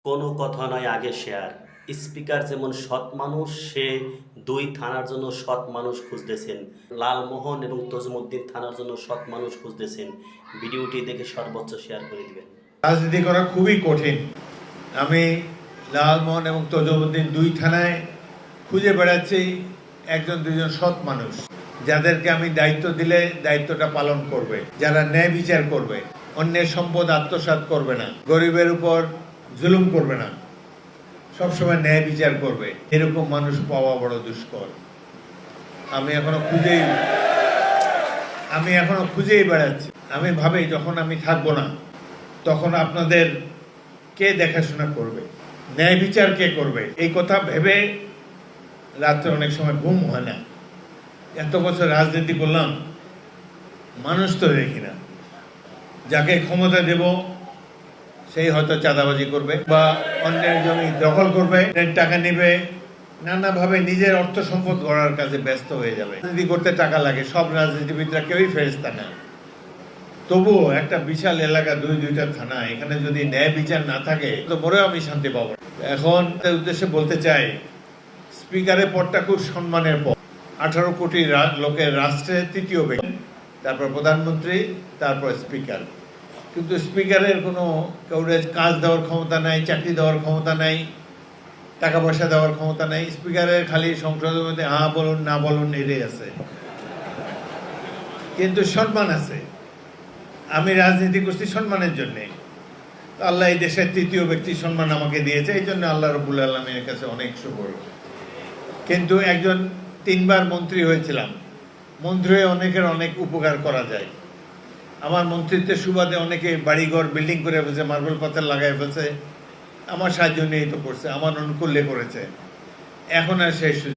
কোনো কথা নয় আগে শেয়ার। স্পিকার যেমন সৎ মানুষ, সে ২ থানার জন্য সৎ মানুষ খুঁজতেছেন। লালমোহন এবং তজুমুদ্দিন থানার জন্য সৎ মানুষ খুঁজতেছেন। ভিডিওটি দেখে সর্বোচ্চ শেয়ার করে দিবেন। রাজনীতি করা খুবই কঠিন। আমি লালমোহন এবং তজুমুদ্দিন ২ থানায় খুঁজে বেড়াচ্ছি একজন দুজন সৎ মানুষ, যাদেরকে আমি দায়িত্ব দিলে দায়িত্বটা পালন করবে, যারা ন্যায় বিচার করবে, অন্যের সম্পদ আত্মসাৎ করবে না, গরিবের উপর জুলুম করবে না, সবসময় ন্যায় বিচার করবে। এরকম মানুষ পাওয়া বড় দুষ্কর। আমি এখনো খুঁজেই বেড়াচ্ছি। আমি ভাবি যখন আমি থাকবো না, তখন আপনাদের কে দেখাশোনা করবে, ন্যায় বিচার কে করবে, এই কথা ভেবে রাত্রে অনেক সময় ঘুম হয় না। এত বছর রাজনীতি করলাম, মানুষ তো দেখি না। যাকে ক্ষমতা দেব সেই হয়তো চাঁদাবাজি করবে বা অন্যের জমি দখল করবে, টাকা নেবে, নানাভাবে নিজের অর্থ সম্পদ গড়ার কাজে ব্যস্ত হয়ে যাবে। রাজনীতি করতে টাকা লাগে, সব রাজনীতিবিদরা কেউই ফেরেশতা না। তবুও একটা বিশাল এলাকা, দুইটা থানা, এখানে যদি ন্যায় বিচার না থাকে তো মরেও আমি শান্তি পাবো। এখন তার উদ্দেশ্যে বলতে চাই, স্পিকারের পদটা খুব সম্মানের পদ। 18 কোটি লোকের রাষ্ট্রের তৃতীয় ব্যক্তি, তারপর প্রধানমন্ত্রী, তারপর স্পিকার। কিন্তু স্পিকারের কোনো কাউরে কাজ দেওয়ার ক্ষমতা নাই, চাকরি দেওয়ার ক্ষমতা নাই, টাকা পয়সা দেওয়ার ক্ষমতা নাই। স্পিকারের খালি সংসদের মধ্যে হ্যাঁ বলুন না বলুন এটাই আছে, কিন্তু সম্মান আছে। আমি রাজনীতি করছি সম্মানের জন্যে। আল্লাহ এই দেশের তৃতীয় ব্যক্তি সম্মান আমাকে দিয়েছে, এই জন্য আল্লাহ রব্বুল আলামিনের কাছে অনেক শুকর। কিন্তু একজন 3 বার মন্ত্রী হয়েছিলাম। মন্ত্রী হয়ে অনেকের অনেক উপকার করা যায়। আমার মন্ত্রিত্বের সুবাদে অনেকে বাড়িঘর বিল্ডিং করে ফেলছে, মার্বেল পাথর লাগাই ফেলছে। আমার সাহায্য নিয়েই তো করছে, আমার অনুকূল্যে করেছে। এখন আর সেই